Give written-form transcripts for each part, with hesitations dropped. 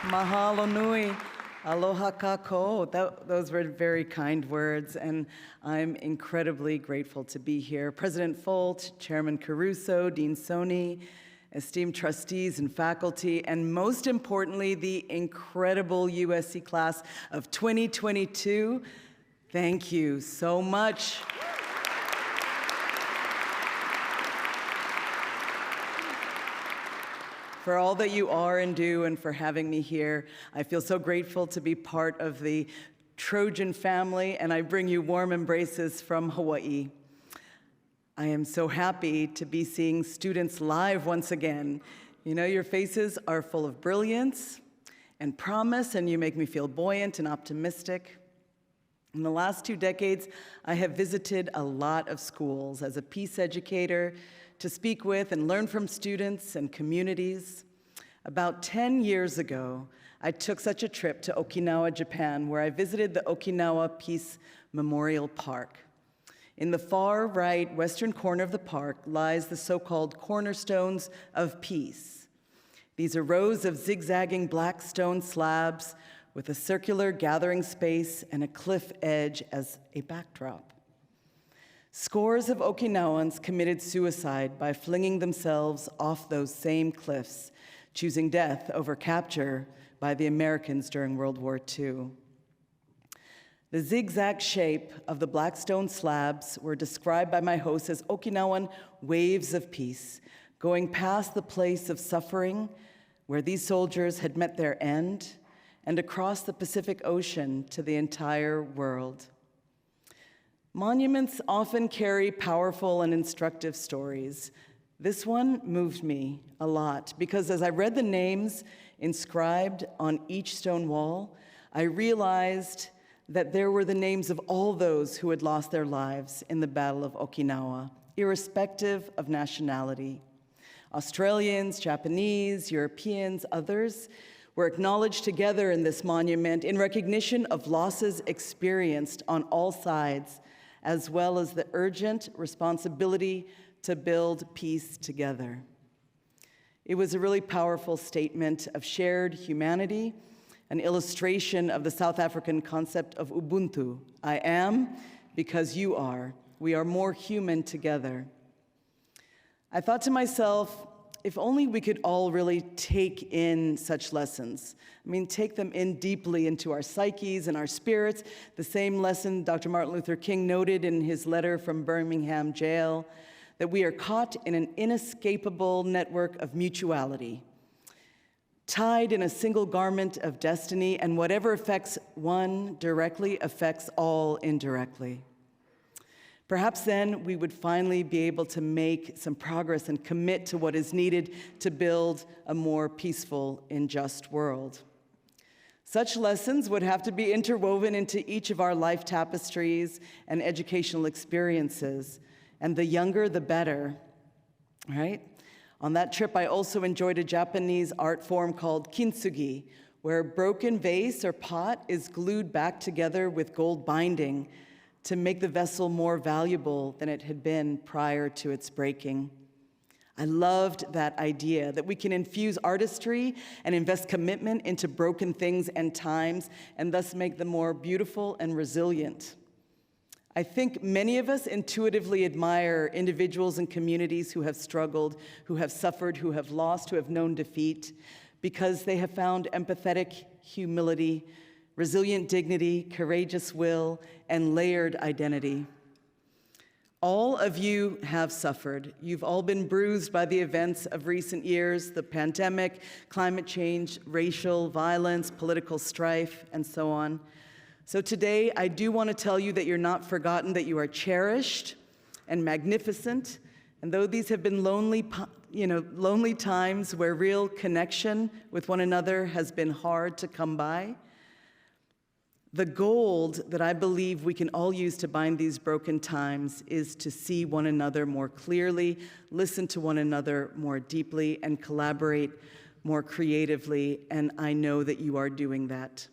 Mahalo nui. Aloha kako. Those were very kind words, and I'm incredibly grateful to be here. President Folt, Chairman Caruso, Dean Soni, esteemed trustees and faculty, and most importantly, the incredible USC class of 2022. Thank you so much. For all that you are and do, and for having me here. I feel so grateful to be part of the Trojan family, and I bring you warm embraces from Hawaii. I am so happy to be seeing students live once again. You know, your faces are full of brilliance and promise, and you make me feel buoyant and optimistic. In the last 2 decades, I have visited a lot of schools as a peace educator, to speak with and learn from students and communities. About 10 years ago, I took such a trip to Okinawa, Japan, where I visited the Okinawa Peace Memorial Park. In the far right western corner of the park lies the so-called cornerstones of peace. These are rows of zigzagging black stone slabs with a circular gathering space and a cliff edge as a backdrop. Scores of Okinawans committed suicide by flinging themselves off those same cliffs, choosing death over capture by the Americans during World War II. The zigzag shape of the black stone slabs were described by my host as Okinawan waves of peace, going past the place of suffering where these soldiers had met their end, and across the Pacific Ocean to the entire world. Monuments often carry powerful and instructive stories. This one moved me a lot because as I read the names inscribed on each stone wall, I realized that there were the names of all those who had lost their lives in the Battle of Okinawa, irrespective of nationality. Australians, Japanese, Europeans, others were acknowledged together in this monument in recognition of losses experienced on all sides, as well as the urgent responsibility to build peace together. It was a really powerful statement of shared humanity, an illustration of the South African concept of Ubuntu. I am because you are. We are more human together. I thought to myself, if only we could all really take in such lessons. I mean, take them in deeply into our psyches and our spirits. The same lesson Dr. Martin Luther King noted in his letter from Birmingham jail, that we are caught in an inescapable network of mutuality, tied in a single garment of destiny, and whatever affects one directly affects all indirectly. Perhaps then we would finally be able to make some progress and commit to what is needed to build a more peaceful and just world. Such lessons would have to be interwoven into each of our life tapestries and educational experiences, and the younger, the better, right? On that trip, I also enjoyed a Japanese art form called kintsugi, where a broken vase or pot is glued back together with gold binding to make the vessel more valuable than it had been prior to its breaking. I loved that idea, that we can infuse artistry and invest commitment into broken things and times, and thus make them more beautiful and resilient. I think many of us intuitively admire individuals and communities who have struggled, who have suffered, who have lost, who have known defeat, because they have found empathetic humility, resilient dignity, courageous will, and layered identity. All of you have suffered. You've all been bruised by the events of recent years, the pandemic, climate change, racial violence, political strife, and so on. So today, I do want to tell you that you're not forgotten, that you are cherished and magnificent. And though these have been lonely times where real connection with one another has been hard to come by, the gold that I believe we can all use to bind these broken times is to see one another more clearly, listen to one another more deeply, and collaborate more creatively, and I know that you are doing that.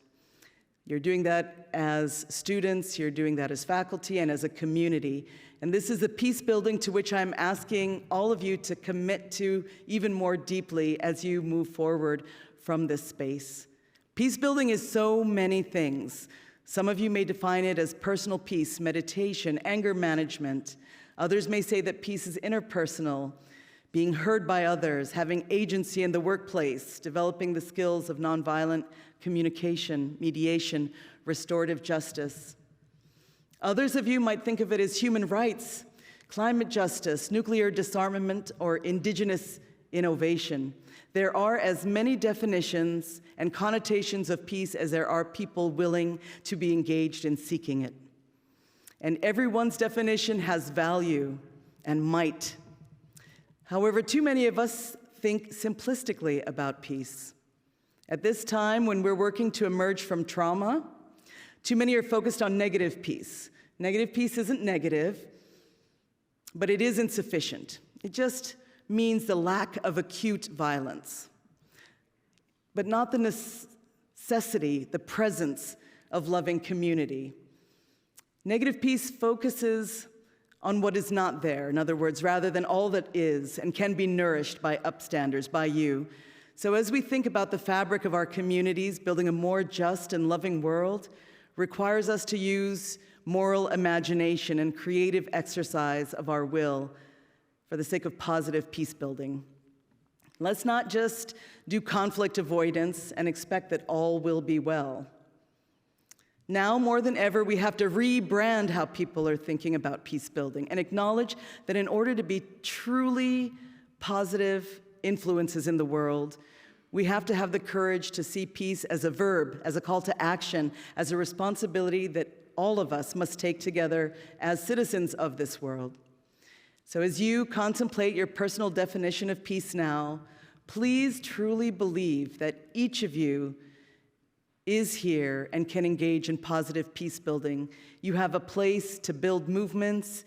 You're doing that as students, you're doing that as faculty, and as a community. And this is the peace building to which I'm asking all of you to commit to even more deeply as you move forward from this space. Peace building is so many things. Some of you may define it as personal peace, meditation, anger management. Others may say that peace is interpersonal, being heard by others, having agency in the workplace, developing the skills of nonviolent communication, mediation, restorative justice. Others of you might think of it as human rights, climate justice, nuclear disarmament, or indigenous innovation. There are as many definitions and connotations of peace as there are people willing to be engaged in seeking it. And everyone's definition has value and might. However, too many of us think simplistically about peace. At this time, when we're working to emerge from trauma, too many are focused on negative peace. Negative peace isn't negative, but it is insufficient. It just means the lack of acute violence, but not the necessity, the presence of loving community. Negative peace focuses on what is not there, in other words, rather than all that is and can be nourished by upstanders, by you. So as we think about the fabric of our communities, building a more just and loving world requires us to use moral imagination and creative exercise of our will for the sake of positive peace building. Let's not just do conflict avoidance and expect that all will be well. Now, more than ever, we have to rebrand how people are thinking about peace building and acknowledge that in order to be truly positive influences in the world, we have to have the courage to see peace as a verb, as a call to action, as a responsibility that all of us must take together as citizens of this world. So as you contemplate your personal definition of peace now, please truly believe that each of you is here and can engage in positive peace building. You have a place to build movements.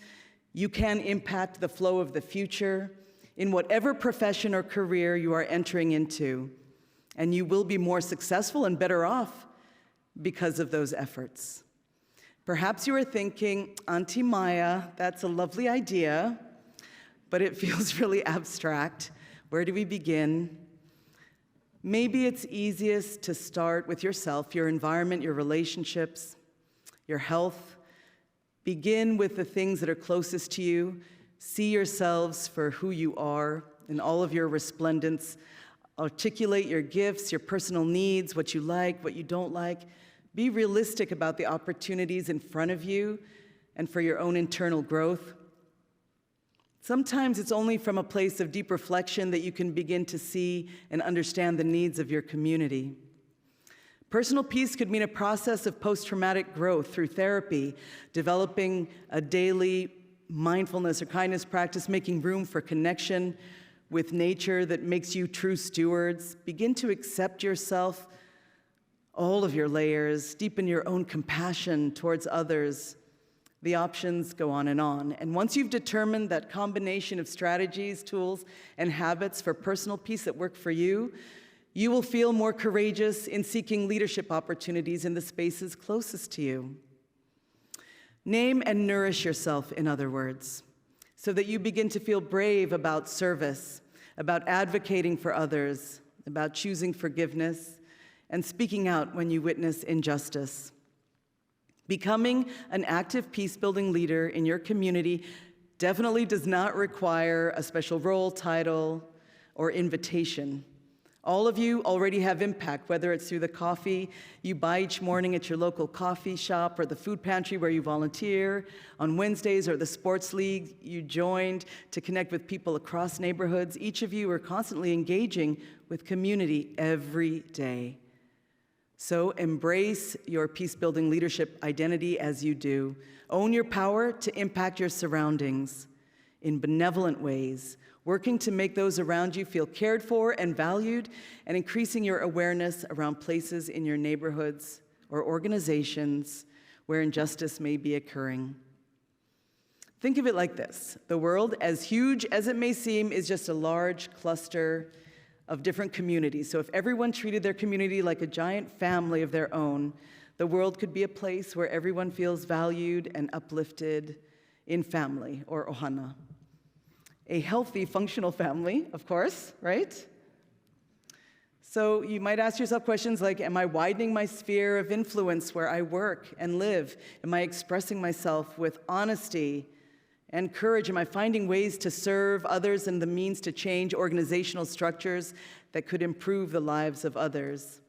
You can impact the flow of the future in whatever profession or career you are entering into. And you will be more successful and better off because of those efforts. Perhaps you are thinking, Auntie Maya, that's a lovely idea, but it feels really abstract. Where do we begin? Maybe it's easiest to start with yourself, your environment, your relationships, your health. Begin with the things that are closest to you. See yourselves for who you are in all of your resplendence. Articulate your gifts, your personal needs, what you like, what you don't like. Be realistic about the opportunities in front of you and for your own internal growth. Sometimes it's only from a place of deep reflection that you can begin to see and understand the needs of your community. Personal peace could mean a process of post-traumatic growth through therapy, developing a daily mindfulness or kindness practice, making room for connection with nature that makes you true stewards. Begin to accept yourself, all of your layers, deepen your own compassion towards others. The options go on. And once you've determined that combination of strategies, tools, and habits for personal peace that work for you, you will feel more courageous in seeking leadership opportunities in the spaces closest to you. Name and nourish yourself, in other words, so that you begin to feel brave about service, about advocating for others, about choosing forgiveness, and speaking out when you witness injustice. Becoming an active peace-building leader in your community definitely does not require a special role, title, or invitation. All of you already have impact, whether it's through the coffee you buy each morning at your local coffee shop, or the food pantry where you volunteer on Wednesdays, or the sports league you joined to connect with people across neighborhoods. Each of you are constantly engaging with community every day. So embrace your peace-building leadership identity as you do. Own your power to impact your surroundings in benevolent ways, working to make those around you feel cared for and valued, and increasing your awareness around places in your neighborhoods or organizations where injustice may be occurring. Think of it like this. The world, as huge as it may seem, is just a large cluster of different communities. So if everyone treated their community like a giant family of their own, the world could be a place where everyone feels valued and uplifted in family, or ohana. A healthy, functional family, of course, right? So you might ask yourself questions like, am I widening my sphere of influence where I work and live? Am I expressing myself with honesty and courage? Am I finding ways to serve others and the means to change organizational structures that could improve the lives of others?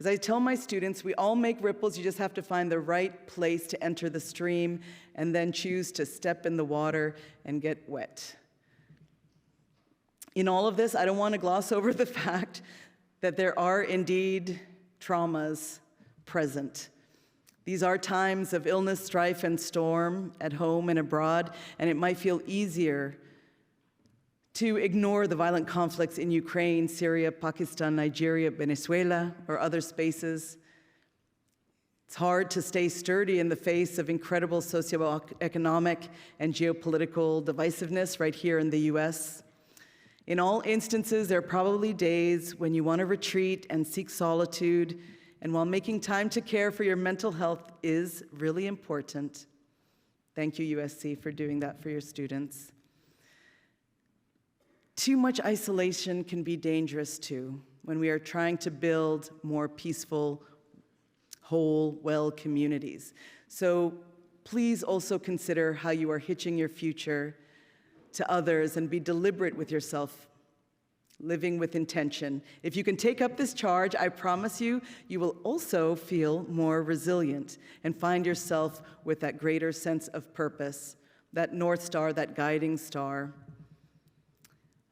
As I tell my students, we all make ripples. You just have to find the right place to enter the stream and then choose to step in the water and get wet. In all of this, I don't want to gloss over the fact that there are indeed traumas present. These are times of illness, strife, and storm at home and abroad, and it might feel easier to ignore the violent conflicts in Ukraine, Syria, Pakistan, Nigeria, Venezuela, or other spaces. It's hard to stay sturdy in the face of incredible socioeconomic and geopolitical divisiveness right here in the US. In all instances, there are probably days when you want to retreat and seek solitude, and while making time to care for your mental health is really important, thank you, USC, for doing that for your students. Too much isolation can be dangerous too when we are trying to build more peaceful, whole, well communities. So please also consider how you are hitching your future to others and be deliberate with yourself, living with intention. If you can take up this charge, I promise you, you will also feel more resilient and find yourself with that greater sense of purpose, that North Star, that guiding star.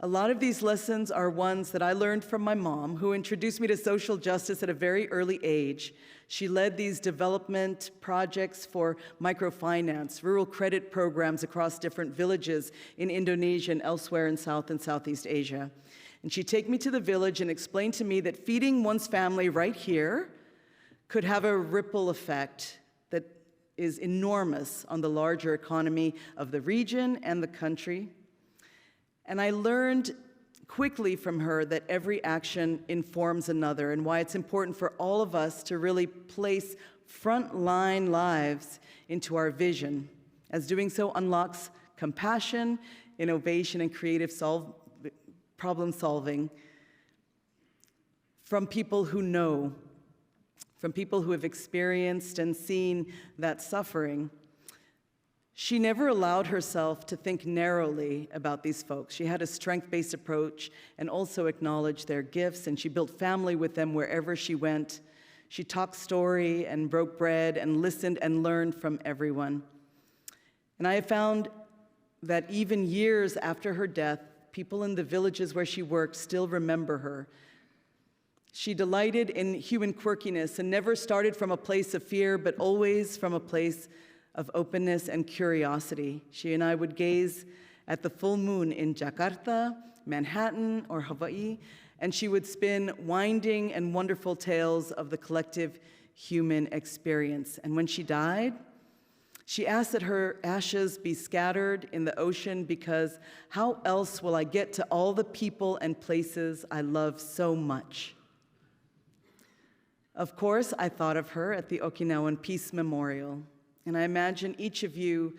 A lot of these lessons are ones that I learned from my mom, who introduced me to social justice at a very early age. She led these development projects for microfinance, rural credit programs across different villages in Indonesia and elsewhere in South and Southeast Asia. And she'd take me to the village and explain to me that feeding one's family right here could have a ripple effect that is enormous on the larger economy of the region and the country. And I learned quickly from her that every action informs another, and why it's important for all of us to really place frontline lives into our vision, as doing so unlocks compassion, innovation, and creative problem solving from people who know, from people who have experienced and seen that suffering. She never allowed herself to think narrowly about these folks. She had a strength-based approach and also acknowledged their gifts, and she built family with them wherever she went. She talked story and broke bread and listened and learned from everyone. And I have found that even years after her death, people in the villages where she worked still remember her. She delighted in human quirkiness and never started from a place of fear, but always from a place of openness and curiosity. She and I would gaze at the full moon in Jakarta, Manhattan, or Hawaii, and she would spin winding and wonderful tales of the collective human experience. And when she died, she asked that her ashes be scattered in the ocean, because how else will I get to all the people and places I love so much? Of course, I thought of her at the Okinawan Peace Memorial. And I imagine each of you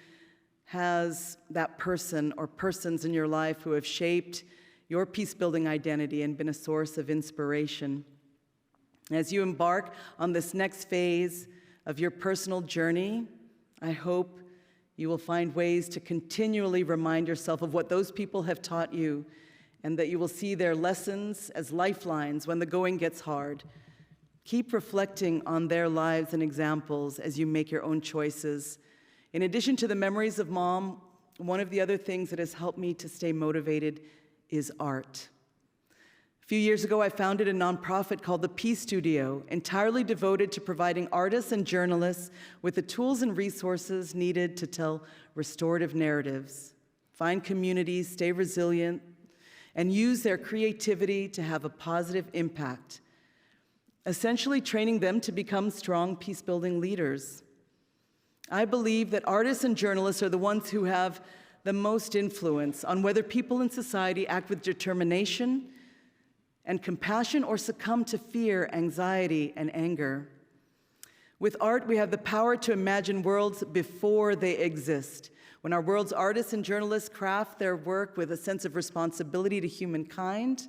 has that person or persons in your life who have shaped your peace-building identity and been a source of inspiration. As you embark on this next phase of your personal journey, I hope you will find ways to continually remind yourself of what those people have taught you, and that you will see their lessons as lifelines when the going gets hard. Keep reflecting on their lives and examples as you make your own choices. In addition to the memories of Mom, one of the other things that has helped me to stay motivated is art. A few years ago, I founded a nonprofit called the Peace Studio, entirely devoted to providing artists and journalists with the tools and resources needed to tell restorative narratives, find communities, stay resilient, and use their creativity to have a positive impact, essentially training them to become strong peace-building leaders. I believe that artists and journalists are the ones who have the most influence on whether people in society act with determination and compassion or succumb to fear, anxiety, and anger. With art, we have the power to imagine worlds before they exist. When our world's artists and journalists craft their work with a sense of responsibility to humankind,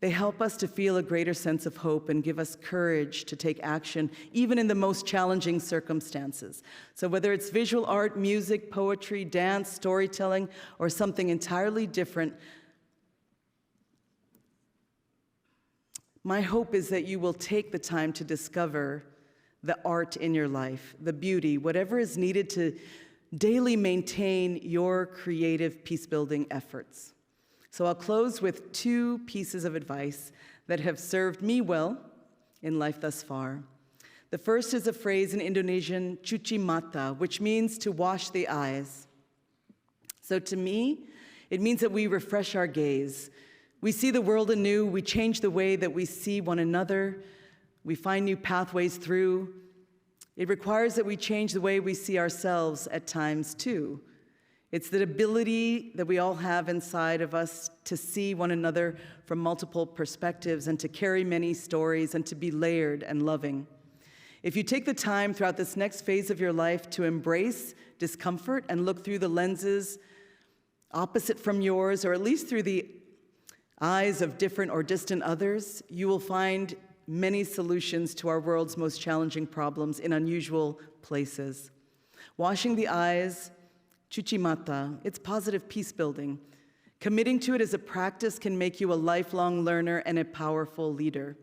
They help us to feel a greater sense of hope and give us courage to take action, even in the most challenging circumstances. So whether it's visual art, music, poetry, dance, storytelling, or something entirely different, my hope is that you will take the time to discover the art in your life, the beauty, whatever is needed to daily maintain your creative peace-building efforts. So I'll close with 2 pieces of advice that have served me well in life thus far. The first is a phrase in Indonesian, cuci mata, which means to wash the eyes. So to me, it means that we refresh our gaze. We see the world anew, we change the way that we see one another, we find new pathways through. It requires that we change the way we see ourselves at times too. It's the ability that we all have inside of us to see one another from multiple perspectives and to carry many stories and to be layered and loving. If you take the time throughout this next phase of your life to embrace discomfort and look through the lenses opposite from yours, or at least through the eyes of different or distant others, you will find many solutions to our world's most challenging problems in unusual places. Washing the eyes, cuci mata, it's positive peace building. Committing to it as a practice can make you a lifelong learner and a powerful leader.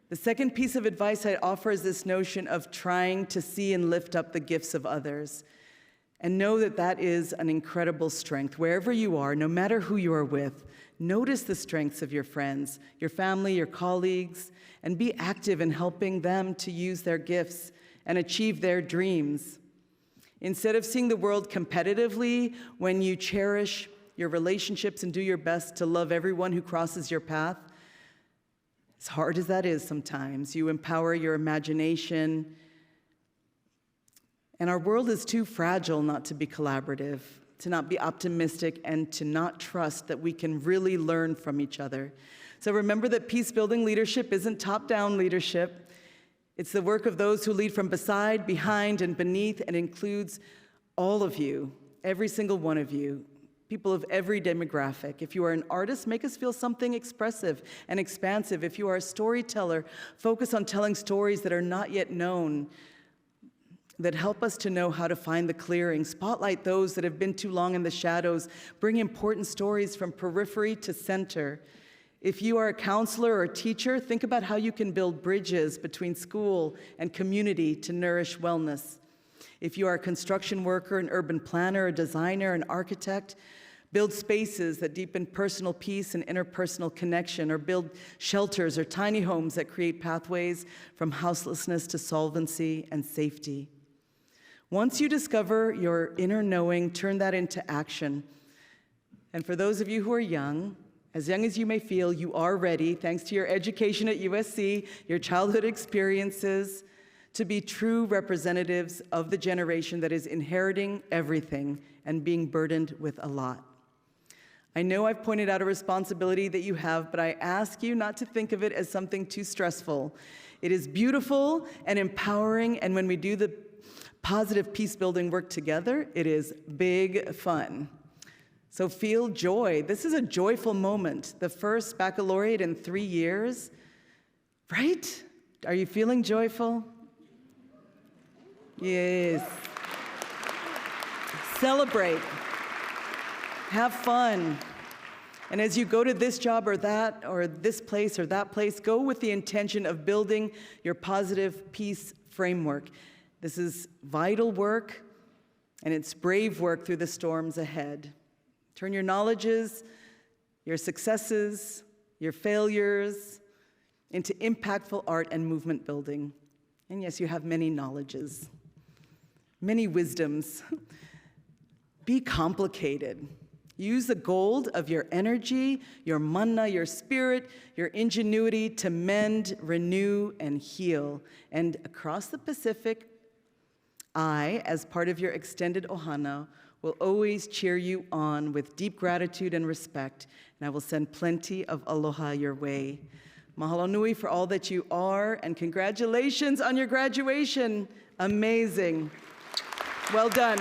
The second piece of advice I offer is this notion of trying to see and lift up the gifts of others. And know that that is an incredible strength. Wherever you are, no matter who you are with, notice the strengths of your friends, your family, your colleagues, and be active in helping them to use their gifts and achieve their dreams. Instead of seeing the world competitively, when you cherish your relationships and do your best to love everyone who crosses your path, as hard as that is sometimes, you empower your imagination. And our world is too fragile not to be collaborative, to not be optimistic, and to not trust that we can really learn from each other. So remember that peace-building leadership isn't top-down leadership. It's the work of those who lead from beside, behind, and beneath, and includes all of you, every single one of you, people of every demographic. If you are an artist, make us feel something expressive and expansive. If you are a storyteller, focus on telling stories that are not yet known, that help us to know how to find the clearing. Spotlight those that have been too long in the shadows. Bring important stories from periphery to center. If you are a counselor or a teacher, think about how you can build bridges between school and community to nourish wellness. If you are a construction worker, an urban planner, a designer, an architect, build spaces that deepen personal peace and interpersonal connection, or build shelters or tiny homes that create pathways from houselessness to solvency and safety. Once you discover your inner knowing, turn that into action. And for those of you who are young as you may feel, you are ready, thanks to your education at USC, your childhood experiences, to be true representatives of the generation that is inheriting everything and being burdened with a lot. I know I've pointed out a responsibility that you have, but I ask you not to think of it as something too stressful. It is beautiful and empowering, and when we do the positive peace-building work together, it is big fun. So feel joy. This is a joyful moment. The first baccalaureate in 3 years, right? Are you feeling joyful? Yes. Celebrate. Have fun. And as you go to this job or that, or this place or that place, go with the intention of building your positive peace framework. This is vital work, and it's brave work through the storms ahead. Turn your knowledges, your successes, your failures into impactful art and movement building. And yes, you have many knowledges, many wisdoms. Be complicated. Use the gold of your energy, your mana, your spirit, your ingenuity to mend, renew, and heal. And across the Pacific, I, as part of your extended ohana, will always cheer you on with deep gratitude and respect, and I will send plenty of aloha your way. Mahalo nui for all that you are, and congratulations on your graduation. Amazing. Well done.